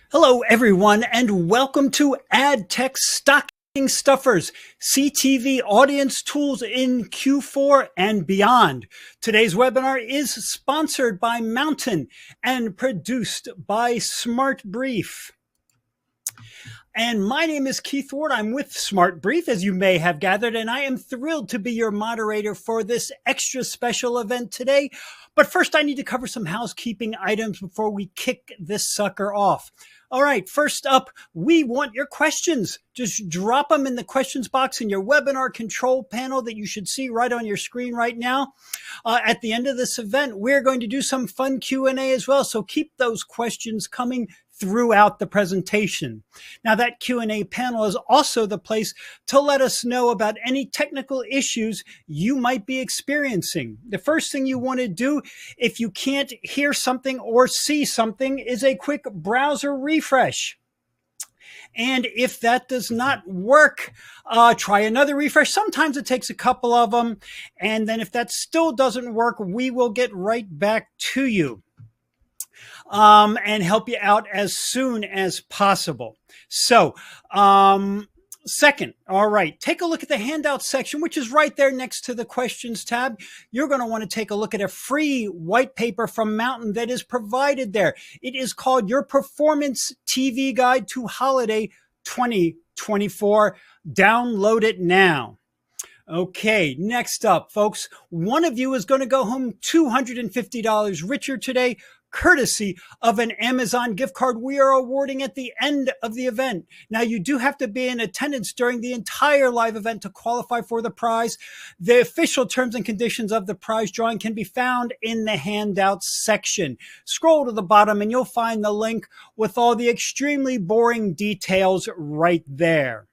Hello, everyone, and welcome to Ad Tech Stocking Stuffers, CTV audience tools in Q4 and beyond. Today's webinar is sponsored by Mountain and produced by Smart Brief. And my name is Keith Ward. I'm with Smart Brief, as you may have gathered, and I am thrilled to be your moderator for this extra special event today. But first, I need to cover some housekeeping items before we kick this sucker off. All right, first up, we want your questions. Just drop them in the questions box in your webinar control panel that you should see right on your screen right now. At the end of this event, we're going to do some fun Q&A as well, so keep those questions coming throughout the presentation. Now, that Q&A panel is also the place to let us know about any technical issues you might be experiencing. The first thing you want to do if you can't hear something or see something is a quick browser refresh. And if that does not work, try another refresh. Sometimes it takes a couple of them. And then if that still doesn't work, we will get right back to you and help you out as soon as possible. So, second, all right, take a look at the handout section, which is right there next to the questions tab. You're going to want to take a look at a free white paper from Mountain that is provided there. It is called Your Performance TV Guide to Holiday 2024. Download it now. Okay, next up, folks, one of you is going to go home $250 richer today, courtesy of an Amazon gift card we are awarding at the end of the event. Now, you do have to be in attendance during the entire live event to qualify for the prize. The official terms and conditions of the prize drawing can be found in the handouts section. Scroll to the bottom and you'll find the link with all the extremely boring details right there.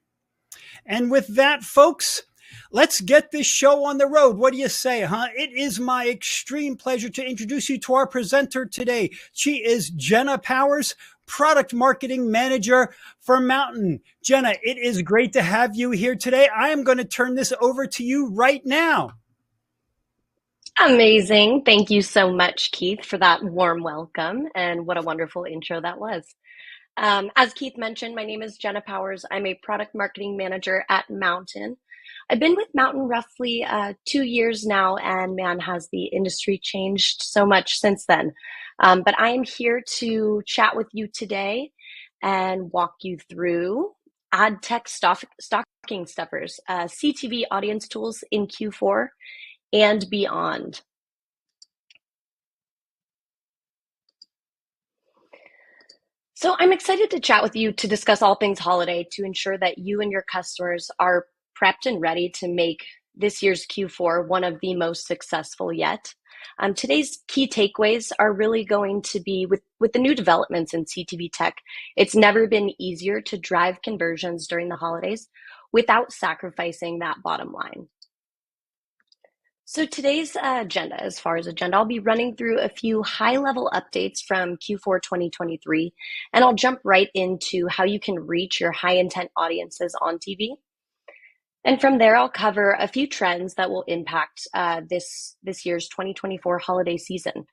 And with that, folks, let's get this show on the road. What do you say, huh? It is my extreme pleasure to introduce you to our presenter today. She is Jenna Powers, Product Marketing Manager for Mountain. Jenna, it is great to have you here today. I am going to turn this over to you right now. Amazing. Thank you so much, Keith, for that warm welcome. And what a wonderful intro that was. As Keith mentioned, my name is Jenna Powers. I'm a Product Marketing Manager at Mountain. I've been with Mountain roughly 2 years now, and man, has the industry changed so much since then. But I am here to chat with you today and walk you through Ad Tech Stocking Stuffers, CTV audience tools in Q4 and beyond. So I'm excited to chat with you to discuss all things holiday to ensure that you and your customers are prepped and ready to make this year's Q4 one of the most successful yet. Today's key takeaways are really going to be with the new developments in CTV tech. It's never been easier to drive conversions during the holidays without sacrificing that bottom line. So today's agenda, I'll be running through a few high-level updates from Q4 2023, and I'll jump right into how you can reach your high-intent audiences on TV. And from there, I'll cover a few trends that will impact this year's 2024 holiday season.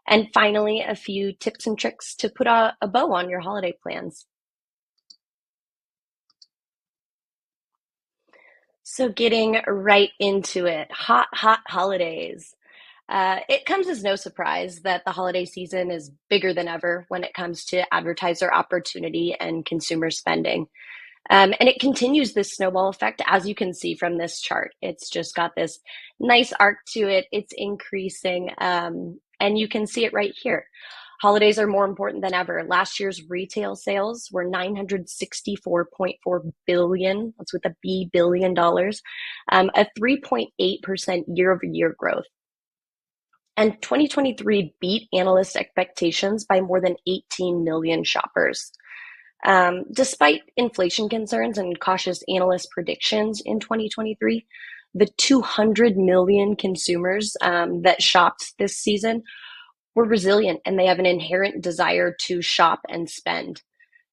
And finally, a few tips and tricks to put a bow on your holiday plans. So getting right into it, hot holidays. It comes as no surprise that the holiday season is bigger than ever when it comes to advertiser opportunity and consumer spending. And it continues this snowball effect, as you can see from this chart. It's just got this nice arc to it. It's increasing, and you can see it right here. Holidays are more important than ever. Last year's retail sales were $964.4 billion, that's with a B, billion dollars, a 3.8% year-over-year growth. And 2023 beat analyst expectations by more than 18 million shoppers. Despite inflation concerns and cautious analyst predictions in 2023, the 200 million consumers that shopped this season were resilient, and they have an inherent desire to shop and spend.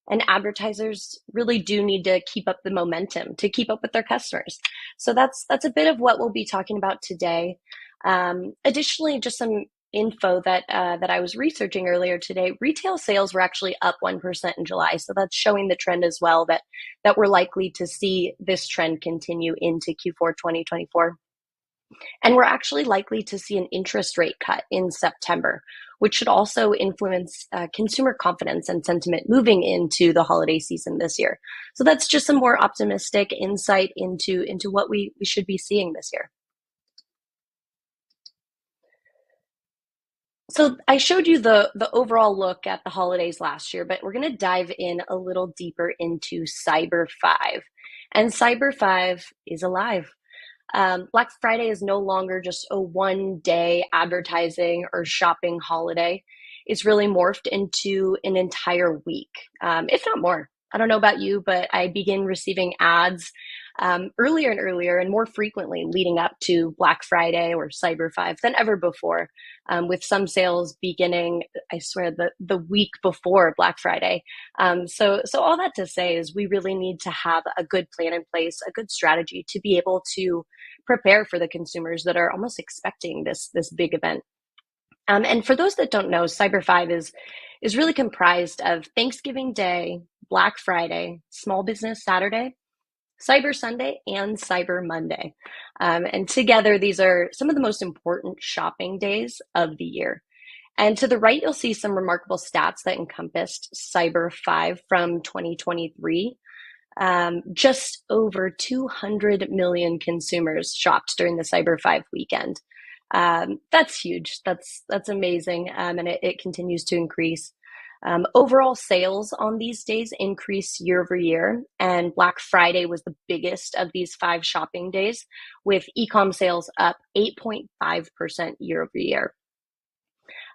And advertisers really do need to keep up the momentum to keep up with their customers. So that's a bit of what we'll be talking about today. Additionally, just some info that I was researching earlier today, retail sales were actually up 1% in July. So that's showing the trend as well that we're likely to see this trend continue into Q4 2024. And we're actually likely to see an interest rate cut in September, which should also influence consumer confidence and sentiment moving into the holiday season this year. So that's just some more optimistic insight into what we should be seeing this year. So I showed you the overall look at the holidays last year, but we're going to dive in a little deeper into Cyber 5. And Cyber 5 is alive. Black Friday is no longer just a one-day advertising or shopping holiday. It's really morphed into an entire week, if not more. I don't know about you, but I begin receiving ads earlier and earlier and more frequently leading up to Black Friday or Cyber 5 than ever before, with some sales beginning, I swear, the week before Black Friday. So all that to say is we really need to have a good plan in place, a good strategy to be able to prepare for the consumers that are almost expecting this big event. And for those that don't know, Cyber 5 is really comprised of Thanksgiving Day, Black Friday, Small Business Saturday, Cyber Sunday, and Cyber Monday. And together, these are some of the most important shopping days of the year. And to the right, you'll see some remarkable stats that encompassed Cyber 5 from 2023. Just over 200 million consumers shopped during the Cyber 5 weekend. That's huge. That's amazing. And it continues to increase. Overall sales on these days increase year over year, and Black Friday was the biggest of these 5 shopping days, with e-com sales up 8.5% year over year.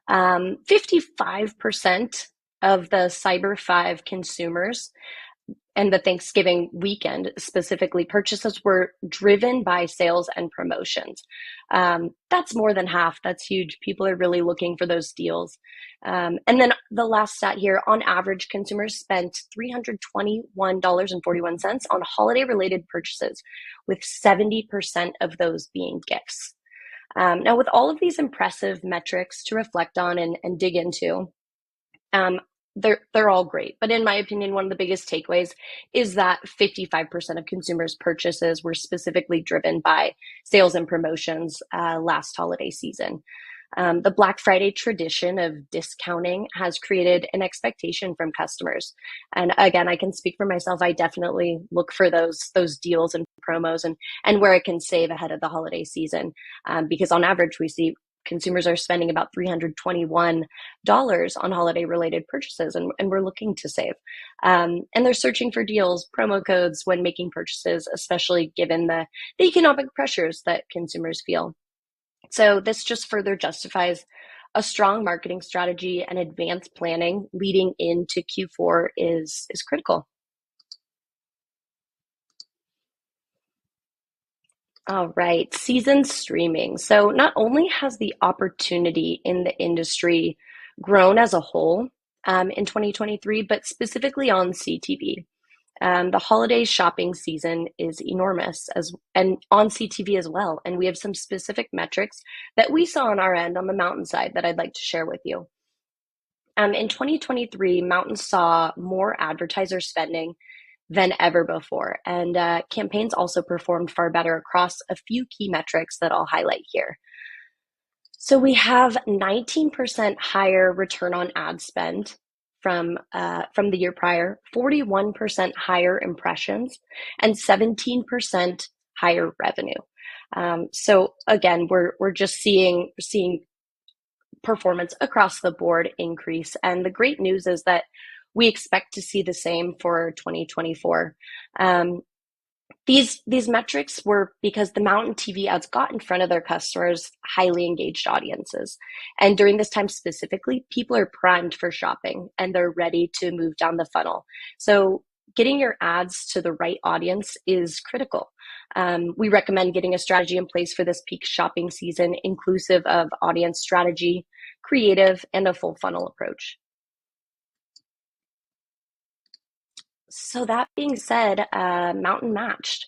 55% of the Cyber 5 consumers and the Thanksgiving weekend specifically, purchases were driven by sales and promotions. That's more than half. That's huge. People are really looking for those deals. And then the last stat here, on average, consumers spent $321.41 on holiday-related purchases, with 70% of those being gifts. Now, with all of these impressive metrics to reflect on and dig into, they're all great. But in my opinion, one of the biggest takeaways is that 55% of consumers' purchases were specifically driven by sales and promotions last holiday season. The Black Friday tradition of discounting has created an expectation from customers. And again, I can speak for myself. I definitely look for those deals and promos and where I can save ahead of the holiday season. Because on average, we see consumers are spending about $321 on holiday related purchases, and we're looking to save. And they're searching for deals, promo codes when making purchases, especially given the economic pressures that consumers feel. So this just further justifies a strong marketing strategy, and advanced planning leading into Q4 is critical. All right, season streaming. So not only has the opportunity in the industry grown as a whole in 2023, but specifically on CTV. The holiday shopping season is enormous and on CTV as well. And we have some specific metrics that we saw on our end on the Mountain side that I'd like to share with you. In 2023, Mountain saw more advertiser spending than ever before. And campaigns also performed far better across a few key metrics that I'll highlight here. So we have 19% higher return on ad spend from the year prior, 41% higher impressions, and 17% higher revenue. So again, we're just seeing performance across the board increase. And the great news is that we expect to see the same for 2024. These metrics were because the Mountain TV ads got in front of their customers, highly engaged audiences. And during this time specifically, people are primed for shopping and they're ready to move down the funnel. So getting your ads to the right audience is critical. We recommend getting a strategy in place for this peak shopping season, inclusive of audience strategy, creative, and a full funnel approach. So that being said, Mountain matched.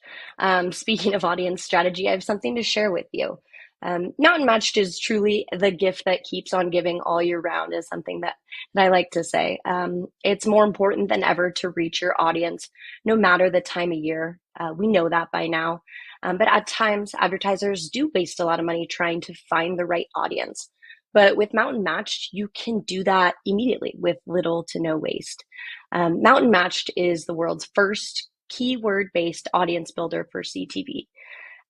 Speaking of audience strategy, I have something to share with you. Mountain Matched is truly the gift that keeps on giving all year round, is something that I like to say. It's more important than ever to reach your audience, no matter the time of year. We know that by now. But at times, advertisers do waste a lot of money trying to find the right audience. But with Mountain Matched, you can do that immediately with little to no waste. Mountain Matched is the world's first keyword-based audience builder for CTV.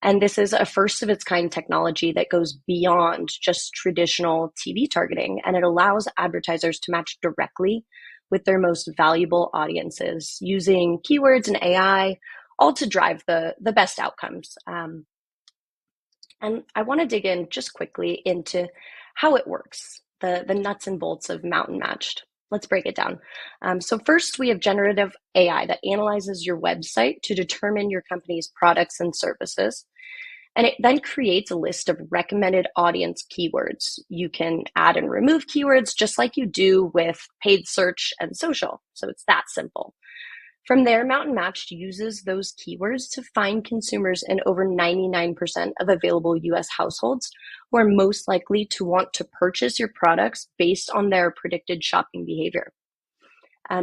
And this is a first of its kind technology that goes beyond just traditional TV targeting, and it allows advertisers to match directly with their most valuable audiences using keywords and AI, all to drive the best outcomes. And I want to dig in just quickly into how it works, the nuts and bolts of Mountain Matched. Let's break it down. So first, we have generative AI that analyzes your website to determine your company's products and services. And it then creates a list of recommended audience keywords. You can add and remove keywords just like you do with paid search and social. So it's that simple. From there, Mountain Matched uses those keywords to find consumers in over 99% of available US households who are most likely to want to purchase your products based on their predicted shopping behavior.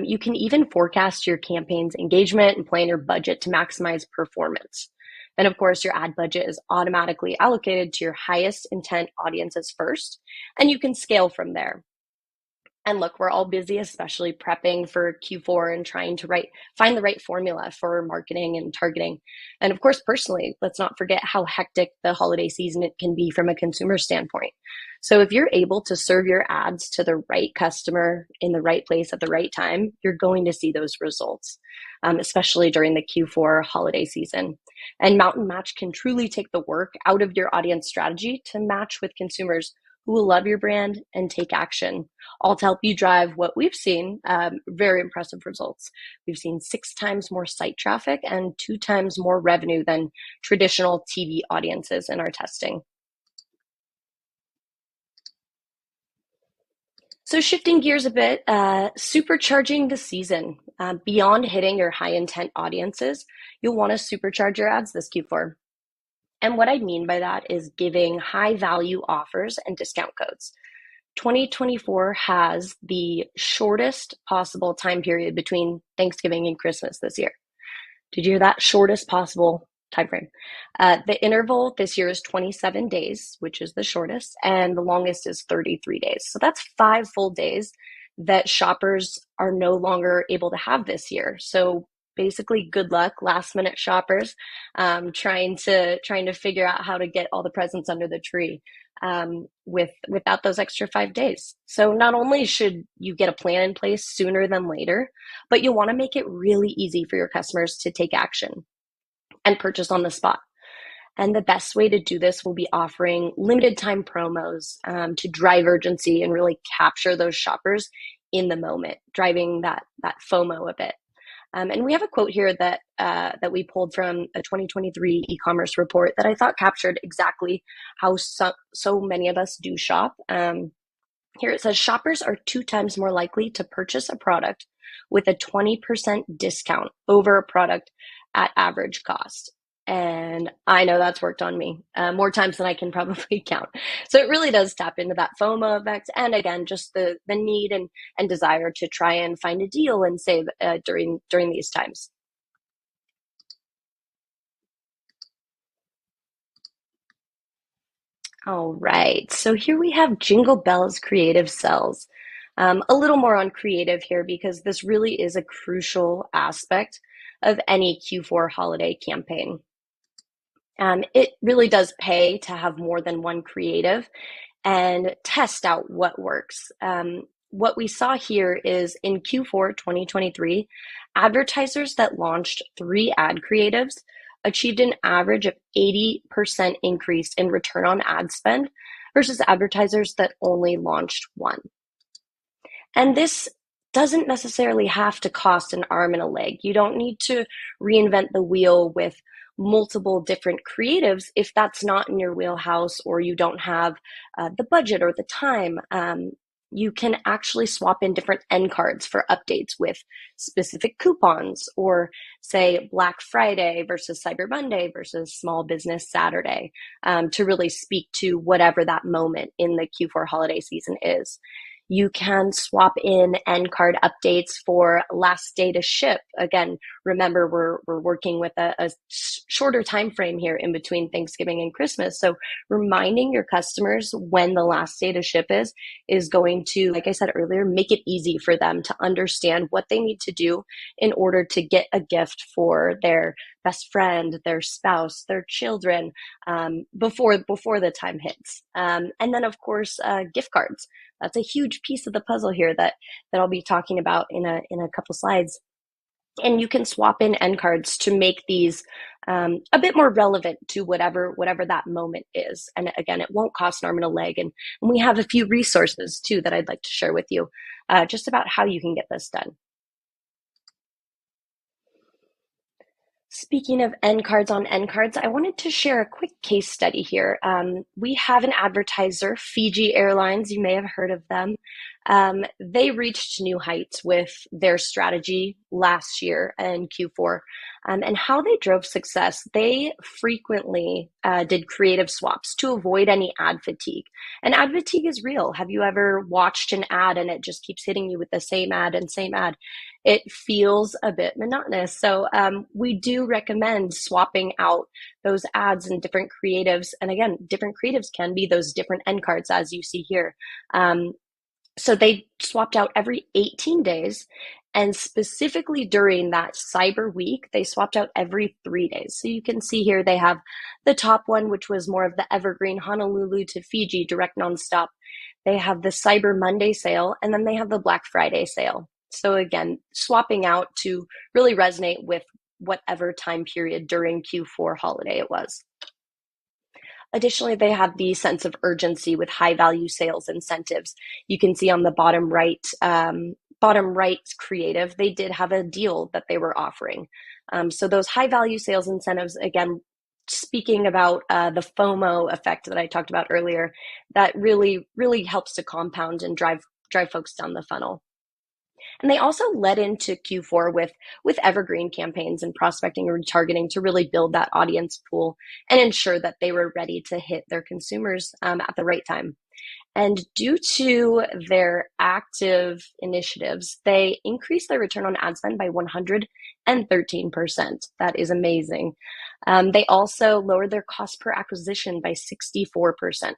You can even forecast your campaign's engagement and plan your budget to maximize performance. And of course, your ad budget is automatically allocated to your highest intent audiences first, and you can scale from there. And look, we're all busy, especially prepping for Q4 and trying to find the right formula for marketing and targeting. And of course, personally, let's not forget how hectic the holiday season it can be from a consumer standpoint. So if you're able to serve your ads to the right customer in the right place at the right time, you're going to see those results, especially during the Q4 holiday season. And Mountain Match can truly take the work out of your audience strategy to match with consumers who will love your brand and take action, all to help you drive what we've seen, very impressive results. We've seen 6 times more site traffic and 2 times more revenue than traditional TV audiences in our testing. So shifting gears a bit, supercharging the season. Beyond hitting your high intent audiences, you'll want to supercharge your ads this Q4. And what I mean by that is giving high value offers and discount codes. 2024 has the shortest possible time period between Thanksgiving and Christmas this year. Did you hear that? Shortest possible time frame. The interval this year is 27 days, which is the shortest, and the longest is 33 days. So that's 5 full days that shoppers are no longer able to have this year. So basically, good luck, last minute shoppers, trying to figure out how to get all the presents under the tree without those extra 5 days. So not only should you get a plan in place sooner than later, but you'll want to make it really easy for your customers to take action and purchase on the spot. And the best way to do this will be offering limited time promos to drive urgency and really capture those shoppers in the moment, driving that FOMO a bit. And we have a quote here that we pulled from a 2023 e-commerce report that I thought captured exactly how so many of us do shop. Here it says, shoppers are 2 times more likely to purchase a product with a 20% discount over a product at average cost. And I know that's worked on me more times than I can probably count. So it really does tap into that FOMO effect. And again, just the need and desire to try and find a deal and save during these times. All right, so here we have Jingle Bells Creative Cells. A little more on creative here because this really is a crucial aspect of any Q4 holiday campaign. It really does pay to have more than one creative and test out what works. What we saw here is in Q4 2023, advertisers that launched 3 ad creatives achieved an average of 80% increase in return on ad spend versus advertisers that only launched 1. And this doesn't necessarily have to cost an arm and a leg. You don't need to reinvent the wheel with multiple different creatives if that's not in your wheelhouse or you don't have the budget or the time. You can actually swap in different end cards for updates with specific coupons, or say Black Friday versus Cyber Monday versus Small Business Saturday, to really speak to whatever that moment in the Q4 holiday season is. You can swap in end card updates for last day to ship. Again, remember we're working with a shorter time frame here in between Thanksgiving and Christmas. So reminding your customers when the last day to ship is going to, like I said earlier, make it easy for them to understand what they need to do in order to get a gift for their best friend, their spouse, their children, before the time hits. And then, of course, gift cards. That's a huge piece of the puzzle here that I'll be talking about in a couple slides. And you can swap in end cards to make these a bit more relevant to whatever that moment is. And again, it won't cost an arm and a leg. And we have a few resources too that I'd like to share with you, just about how you can get this done. Speaking of end cards on end cards, I wanted to share a quick case study here. We have an advertiser, Fiji Airlines. You may have heard of them. They reached new heights with their strategy last year in Q4. And how they drove success, they frequently did creative swaps to avoid any ad fatigue. And ad fatigue is real. Have you ever watched an ad and it just keeps hitting you with the same ad and same ad? It feels a bit monotonous. So we do recommend swapping out those ads and different creatives. And again, different creatives can be those different end cards, as you see here. So they swapped out every 18 days. And specifically during that Cyber Week, they swapped out every 3 days. So you can see here they have the top one, which was more of the evergreen Honolulu to Fiji direct nonstop. They have the Cyber Monday sale, and then they have the Black Friday sale. So again, swapping out to really resonate with whatever time period during Q4 holiday it was. Additionally, they have the sense of urgency with high value sales incentives. You can see on the bottom right creative, they did have a deal that they were offering. So those high value sales incentives, again, speaking about the FOMO effect that I talked about earlier, that really, really helps to compound and drive folks down the funnel. And they also led into Q4 with evergreen campaigns and prospecting and retargeting to really build that audience pool and ensure that they were ready to hit their consumers at the right time. And due to their active initiatives, they increased their return on ad spend by 113%. That is amazing. They also lowered their cost per acquisition by 64%.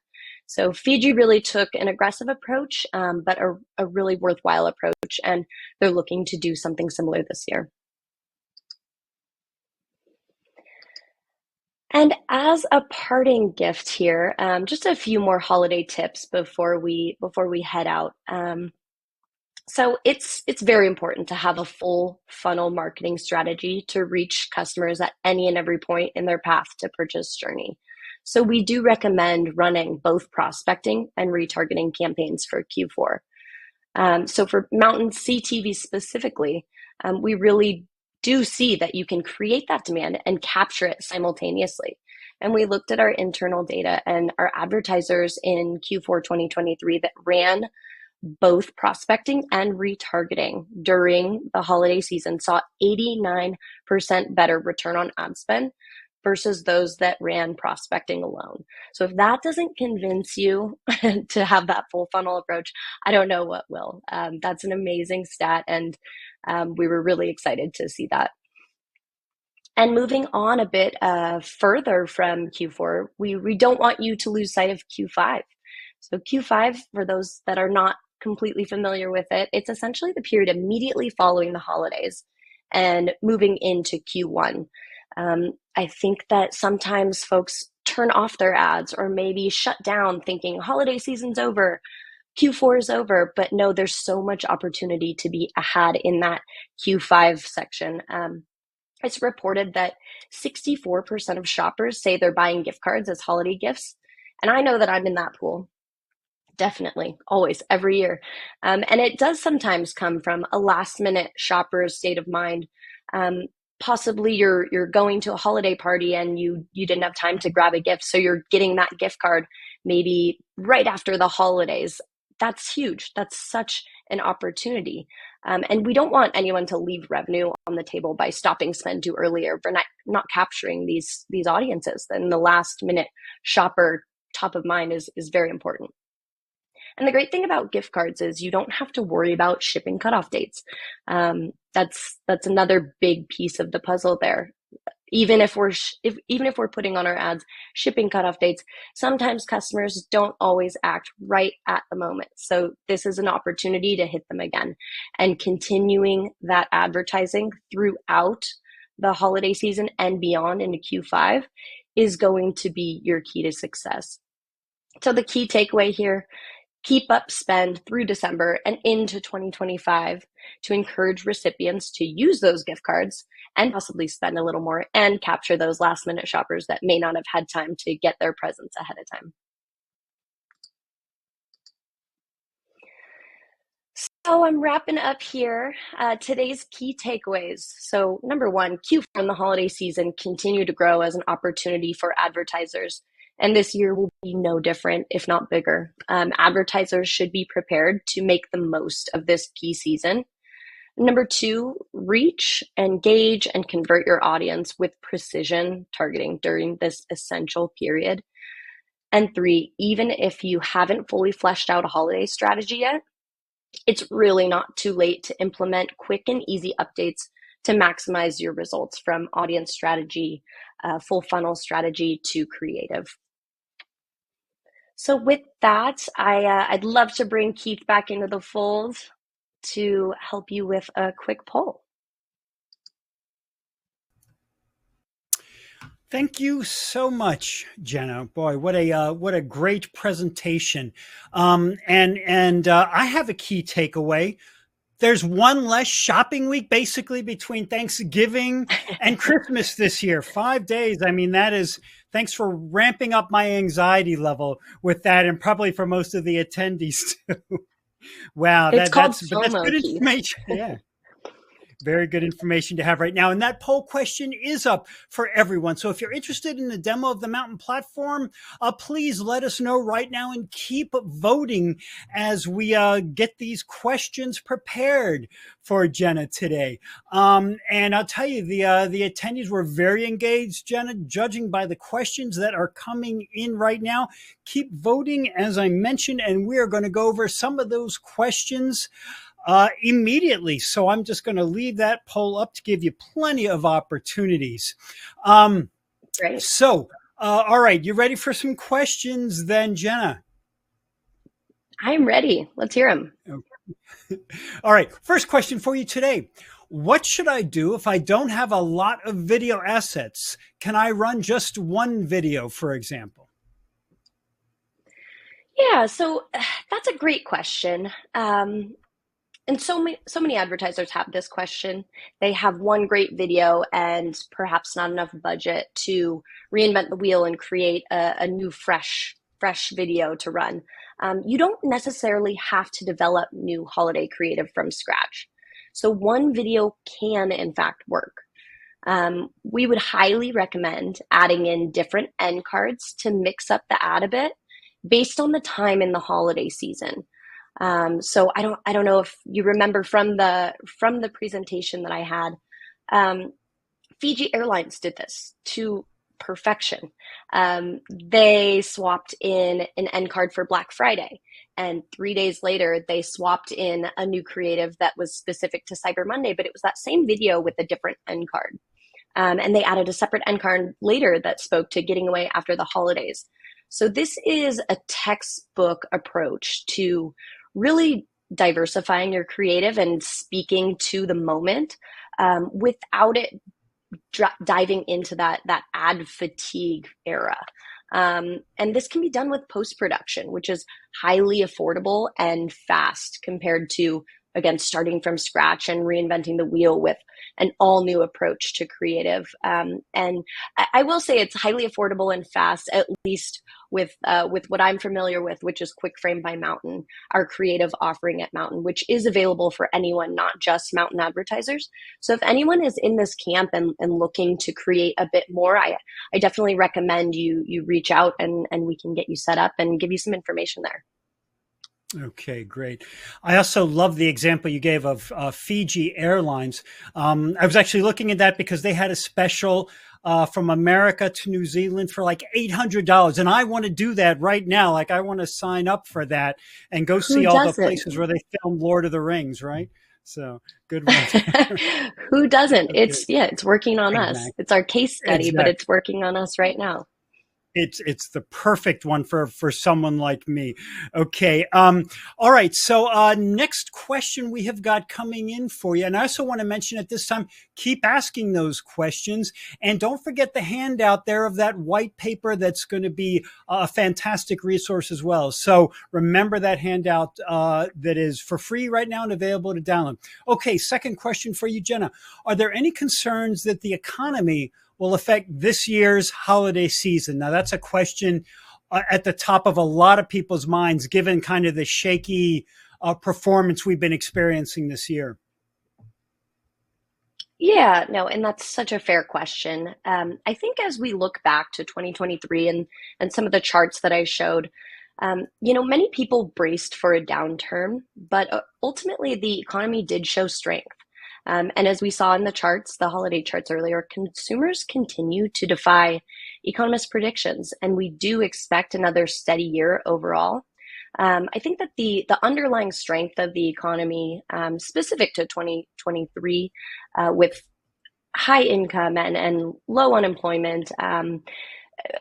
So Fiji really took an aggressive approach, but a really worthwhile approach, and they're looking to do something similar this year. And as a parting gift here, just a few more holiday tips before we head out. So it's very important to have a full funnel marketing strategy to reach customers at any and every point in their path to purchase journey. So we do recommend running both prospecting and retargeting campaigns for Q4. So for Mountain CTV specifically, we really do see that you can create that demand and capture it simultaneously. And we looked at our internal data, and our advertisers in Q4 2023 that ran both prospecting and retargeting during the holiday season saw 89% better return on ad spend versus those that ran prospecting alone. So if that doesn't convince you to have that full funnel approach, I don't know what will. That's an amazing stat, and we were really excited to see that. And moving on a bit further from Q4, we don't want you to lose sight of Q5. So Q5, for those that are not completely familiar with it, it's essentially the period immediately following the holidays and moving into Q1. I think that sometimes folks turn off their ads or maybe shut down thinking holiday season's over, Q4 is over, but no, there's so much opportunity to be ahead in that Q5 section. It's reported that 64% of shoppers say they're buying gift cards as holiday gifts. And I know that I'm in that pool. Definitely, always, every year. And it does sometimes come from a last minute shopper's state of mind. Possibly you're going to a holiday party and you didn't have time to grab a gift, so you're getting that gift card maybe right after the holidays. that's huge. That's such an opportunity. And we don't want anyone to leave revenue on the table by stopping spend too early or for not capturing these audiences. Then the last minute shopper top of mind is very important. And the great thing about gift cards is you don't have to worry about shipping cutoff dates. That's another big piece of the puzzle there. Even if we're putting on our ads shipping cutoff dates, sometimes customers don't always act right at the moment. So this is an opportunity to hit them again, and continuing that advertising throughout the holiday season and beyond into Q5 is going to be your key to success. So the key takeaway here: keep up spend through December and into 2025 to encourage recipients to use those gift cards and possibly spend a little more and capture those last minute shoppers that may not have had time to get their presents ahead of time. So I'm wrapping up here. Today's key takeaways. So number one, Q4 and the holiday season continue to grow as an opportunity for advertisers. And this year will be no different, if not bigger. Advertisers should be prepared to make the most of this key season. Number two, reach, engage, and convert your audience with precision targeting during this essential period. And three, even if you haven't fully fleshed out a holiday strategy yet, it's really not too late to implement quick and easy updates to maximize your results, from audience strategy, full funnel strategy to creative. So with that, I'd love to bring Keith back into the fold to help you with a quick poll. Thank you so much, Jenna. Boy, what a great presentation. And I have a key takeaway. There's one less shopping week basically between Thanksgiving and Christmas this year. 5 days. I mean, thanks for ramping up my anxiety level with that, and probably for most of the attendees too. Wow, that's good information. Yeah. Very good information to have right now. And that poll question is up for everyone. So if you're interested in the demo of the Mountain platform, please let us know right now and keep voting as we get these questions prepared for Jenna today. And I'll tell you, the attendees were very engaged, Jenna, judging by the questions that are coming in right now. Keep voting, as I mentioned, and we are going to go over some of those questions immediately. So I'm just going to leave that poll up to give you plenty of opportunities. Great. So, all right, you ready for some questions then, Jenna? I'm ready. Let's hear them. Okay. All right, first question for you today. What should I do if I don't have a lot of video assets? Can I run just one video, for example? Yeah, so that's a great question. And so many advertisers have this question. They have one great video and perhaps not enough budget to reinvent the wheel and create a new fresh video to run. You don't necessarily have to develop new holiday creative from scratch. So one video can in fact work. We would highly recommend adding in different end cards to mix up the ad a bit based on the time in the holiday season. So I don't know if you remember from the presentation that I had, Fiji Airlines did this to perfection. They swapped in an end card for Black Friday, and 3 days later they swapped in a new creative that was specific to Cyber Monday, but it was that same video with a different end card. And they added a separate end card later that spoke to getting away after the holidays. So this is a textbook approach to really diversifying your creative and speaking to the moment without it diving into that ad fatigue era. And this can be done with post-production, which is highly affordable and fast compared to, again, starting from scratch and reinventing the wheel with an all new approach to creative. And I will say it's highly affordable and fast, at least with what I'm familiar with, which is Quick Frame by Mountain, our creative offering at Mountain, which is available for anyone, not just Mountain advertisers. So if anyone is in this camp and looking to create a bit more, I definitely recommend you reach out and we can get you set up and give you some information there. Okay, great. I also love the example you gave of Fiji Airlines. I was actually looking at that because they had a special from America to New Zealand for like $800. And I want to do that right now. Like, I want to sign up for that and go Who see all the doesn't? places where they filmed Lord of the Rings, right? So good one there. Who doesn't? Okay, It's working on us. exactly. It's our case study, but Exactly. it's working on us right now. It's the perfect one for someone like me. Okay. All right. So next question we have got coming in for you. And I also want to mention at this time, keep asking those questions. And don't forget the handout there of that white paper that's going to be a fantastic resource as well. So remember that handout that is for free right now and available to download. Okay. Second question for you, Jenna. Are there any concerns that the economy will affect this year's holiday season? Now, that's a question at the top of a lot of people's minds, given kind of the shaky performance we've been experiencing this year. Yeah, no, and that's such a fair question. I think as we look back to 2023 and some of the charts that I showed, many people braced for a downturn, but ultimately the economy did show strength. And as we saw in the charts, the holiday charts earlier, consumers continue to defy economist predictions, and we do expect another steady year overall. I think that the underlying strength of the economy, specific to 2023, with high income and low unemployment,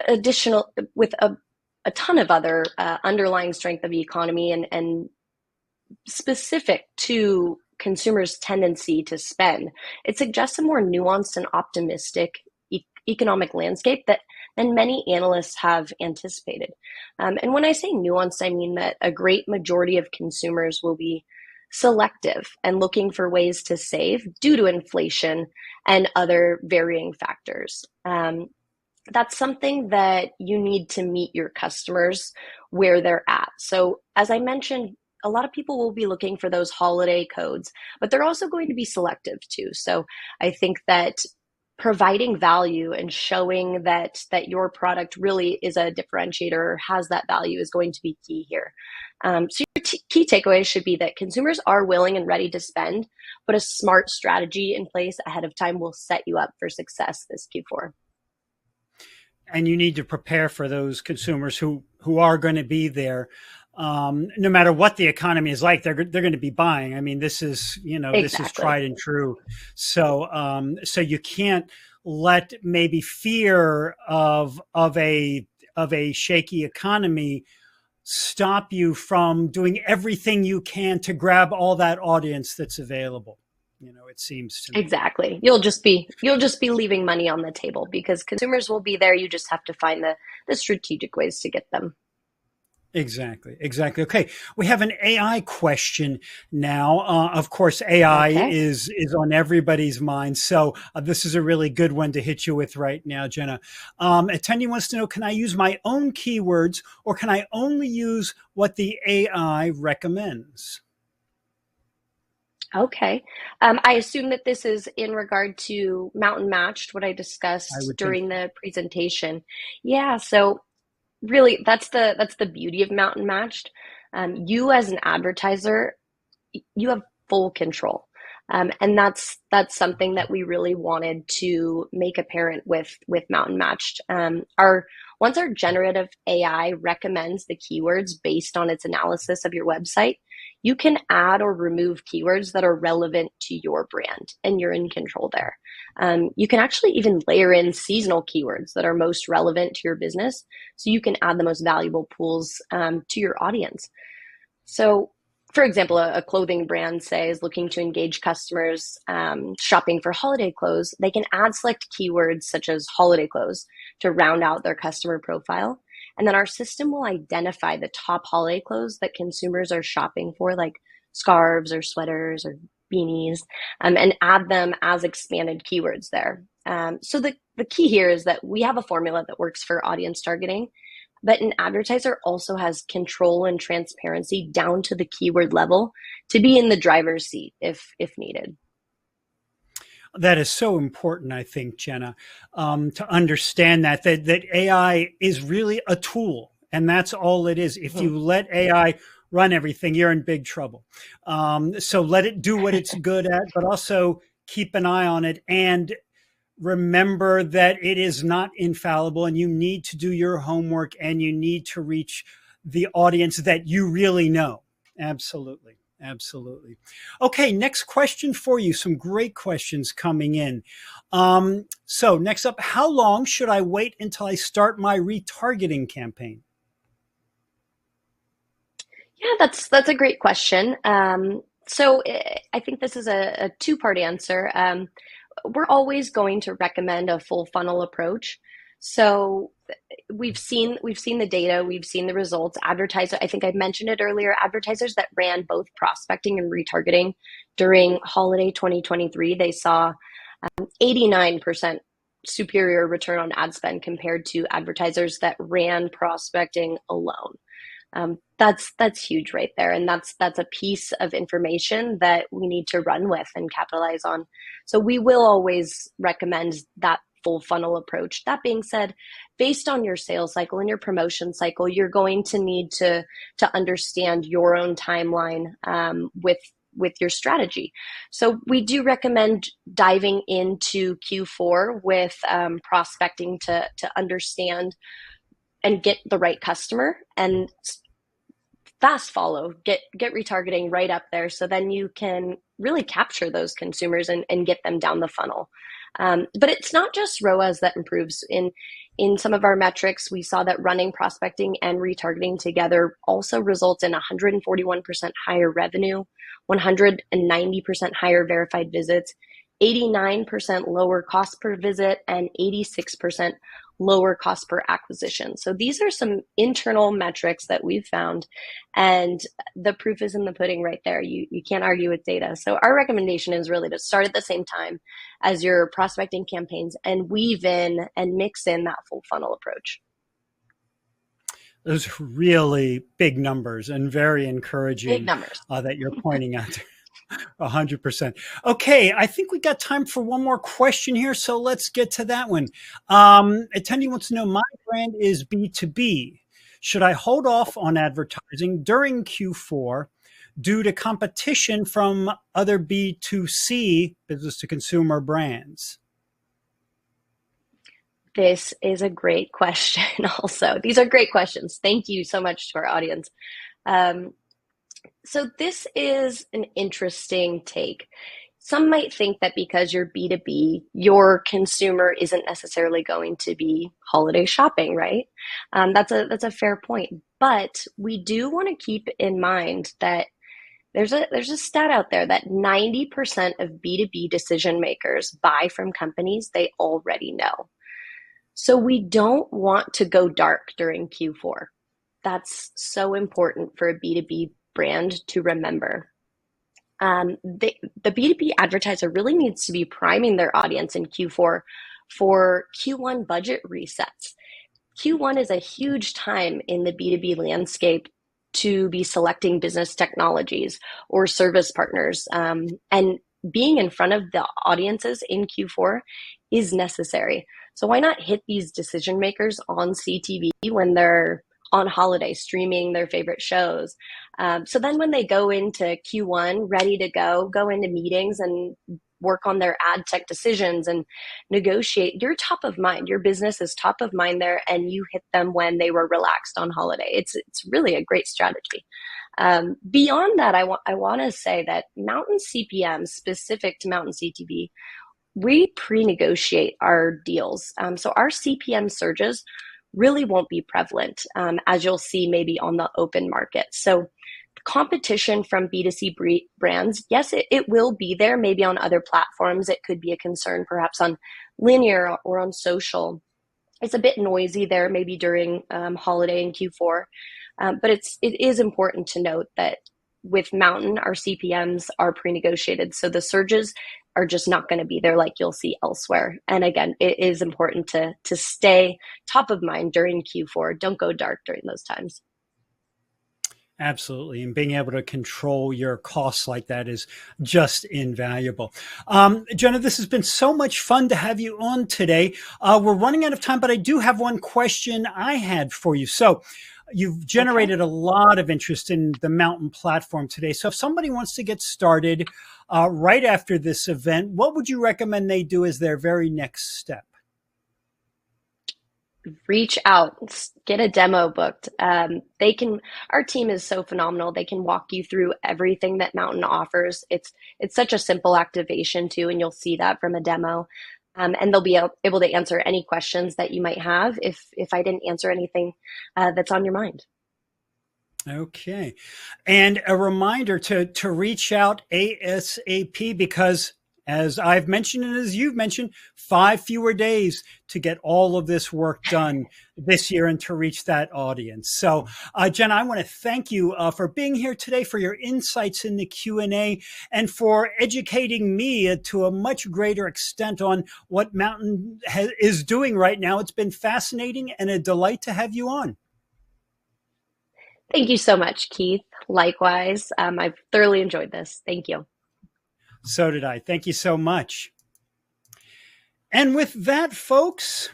additional with a ton of other underlying strength of the economy and specific to consumers' tendency to spend, it suggests a more nuanced and optimistic economic landscape than many analysts have anticipated. And when I say nuanced, I mean that a great majority of consumers will be selective and looking for ways to save due to inflation and other varying factors. That's something that you need to meet your customers where they're at. So, as I mentioned, a lot of people will be looking for those holiday codes, but they're also going to be selective too. So, I think that providing value and showing that your product really is a differentiator or has that value is going to be key here. So your key takeaways should be that consumers are willing and ready to spend, but a smart strategy in place ahead of time will set you up for success this Q4. And you need to prepare for those consumers who are going to be there. No matter what the economy is like, they're going to be buying. I mean, this is, this is Exactly. tried and true. So you can't let maybe fear of a shaky economy stop you from doing everything you can to grab all that audience that's available. It seems to me. Exactly. You'll just be leaving money on the table because consumers will be there. You just have to find the strategic ways to get them. Exactly. Exactly. Okay. We have an AI question now. Of course, AI Okay. is on everybody's mind. So this is a really good one to hit you with right now, Jenna. Attendee wants to know, can I use my own keywords or can I only use what the AI recommends? Okay. I assume that this is in regard to Mountain Matched, what I I discussed would think during so. the presentation. Yeah, so really that's the beauty of Mountain Matched. You as an advertiser, you have full control. And that's something that we really wanted to make apparent with Mountain Matched. Our Once our generative AI recommends the keywords based on its analysis of your website, you can add or remove keywords that are relevant to your brand, and you're in control there. You can actually even layer in seasonal keywords that are most relevant to your business, so you can add the most valuable pools to your audience. So, for example, a clothing brand, say, is looking to engage customers shopping for holiday clothes. They can add select keywords such as holiday clothes to round out their customer profile. And then our system will identify the top holiday clothes that consumers are shopping for, like scarves or sweaters or beanies, and add them as expanded keywords there. So the key here is that we have a formula that works for audience targeting, but an advertiser also has control and transparency down to the keyword level to be in the driver's seat if needed. That is so important, I think, Jenna, to understand that AI is really a tool, and that's all it is. If Mhm. you let AI run everything, you're in big trouble. So let it do what it's good at, but also keep an eye on it, and remember that it is not infallible, and you need to do your homework, and you need to reach the audience that you really know. Absolutely. Absolutely. Okay, next question for you. Some great questions coming in. So next up, how long should I wait until I start my retargeting campaign? Yeah, that's a great question. I think this is a two-part answer. We're always going to recommend a full funnel approach. So we've seen the data, we've seen the results. Advertiser, I think I mentioned it earlier, advertisers that ran both prospecting and retargeting during holiday 2023, they saw 89% superior return on ad spend compared to advertisers that ran prospecting alone. That's huge right there, and that's a piece of information that we need to run with and capitalize on. So we will always recommend that full funnel approach. That being said, based on your sales cycle and your promotion cycle, you're going to need to understand your own timeline with your strategy. So we do recommend diving into Q4 with prospecting to understand and get the right customer, and fast follow, get retargeting right up there, so then you can really capture those consumers and get them down the funnel. But it's not just ROAS that improves. In some of our metrics, we saw that running prospecting and retargeting together also results in 141% higher revenue, 190% higher verified visits, 89% lower cost per visit, and 86% lower cost per acquisition. So these are some internal metrics that we've found, and the proof is in the pudding right there. You can't argue with data. So our recommendation is really to start at the same time as your prospecting campaigns and weave in and mix in that full funnel approach. Those are really big numbers and very encouraging. Big numbers. That you're pointing out. 100%. Okay, I think we got time for one more question here, so let's get to that one. Attendee wants to know, my brand is B2B. Should I hold off on advertising during Q4 due to competition from other B2C, business to consumer brands? This is a great question also. These are great questions. Thank you so much to our audience. So this is an interesting take. Some might think that because you're B2B, your consumer isn't necessarily going to be holiday shopping, right? That's a fair point. But we do want to keep in mind that there's a stat out there that 90% of B2B decision makers buy from companies they already know. So we don't want to go dark during Q4. That's so important for a B2B brand to remember. The B2B advertiser really needs to be priming their audience in Q4 for Q1 budget resets. Q1 is a huge time in the B2B landscape to be selecting business technologies or service partners. And being in front of the audiences in Q4 is necessary. So why not hit these decision makers on CTV when they're on holiday streaming their favorite shows? So then when they go into Q1 ready to go into meetings and work on their ad tech decisions and negotiate, you're top of mind. Your business is top of mind there, and you hit them when they were relaxed on holiday. It's really a great strategy. Beyond that, I want to say that Mountain CPM, specific to Mountain CTV, we pre-negotiate our deals. So our CPM surges really won't be prevalent, as you'll see maybe on the open market. So competition from B2C brands, yes, it will be there. Maybe on other platforms, it could be a concern, perhaps on linear or on social. It's a bit noisy there, maybe during holiday in Q4. But it is important to note that with Mountain, our CPMs are pre-negotiated. So the surges are just not going to be there like you'll see elsewhere. And again, it is important to stay top of mind during Q4. Don't go dark during those times. Absolutely. And being able to control your costs like that is just invaluable. Jenna, this has been so much fun to have you on today. We're running out of time, but I do have one question I had for you. So You've Okay. generated a lot of interest in the Mountain platform today. So if somebody wants to get started right after this event, what would you recommend they do as their very next step? Reach out, get a demo booked. Our team is so phenomenal. They can walk you through everything that Mountain offers. It's such a simple activation too, and you'll see that from a demo. And they'll be able to answer any questions that you might have if I didn't answer anything that's on your mind. Okay. And a reminder to reach out ASAP because as I've mentioned and as you've mentioned, 5 fewer days to get all of this work done this year and to reach that audience. So, Jen, I want to thank you for being here today, for your insights in the Q&A, and for educating me to a much greater extent on what Mountain is doing right now. It's been fascinating and a delight to have you on. Thank you so much, Keith. Likewise, I've thoroughly enjoyed this. Thank you. So did I. Thank you so much. And with that, folks,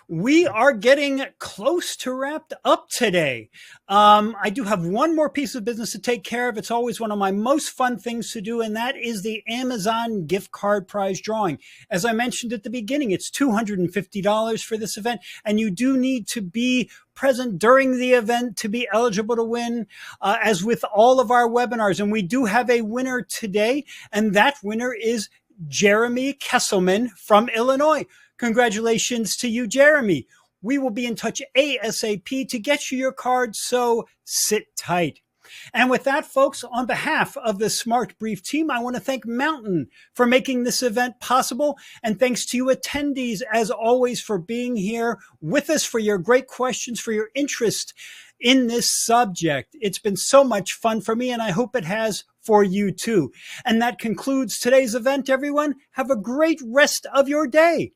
we are getting close to wrapped up today. I do have one more piece of business to take care of. It's always one of my most fun things to do, and that is the Amazon gift card prize drawing. As I mentioned at the beginning, it's $250 for this event, and you do need to be present during the event to be eligible to win, as with all of our webinars. And we do have a winner today, and that winner is Jeremy Kesselman from Illinois. Congratulations to you, Jeremy. We will be in touch ASAP to get you your card, so sit tight. And with that, folks, on behalf of the Smart Brief team, I want to thank Mountain for making this event possible. And thanks to you attendees, as always, for being here with us, for your great questions, for your interest in this subject. It's been so much fun for me, and I hope it has for you too. And that concludes today's event, everyone. Have a great rest of your day.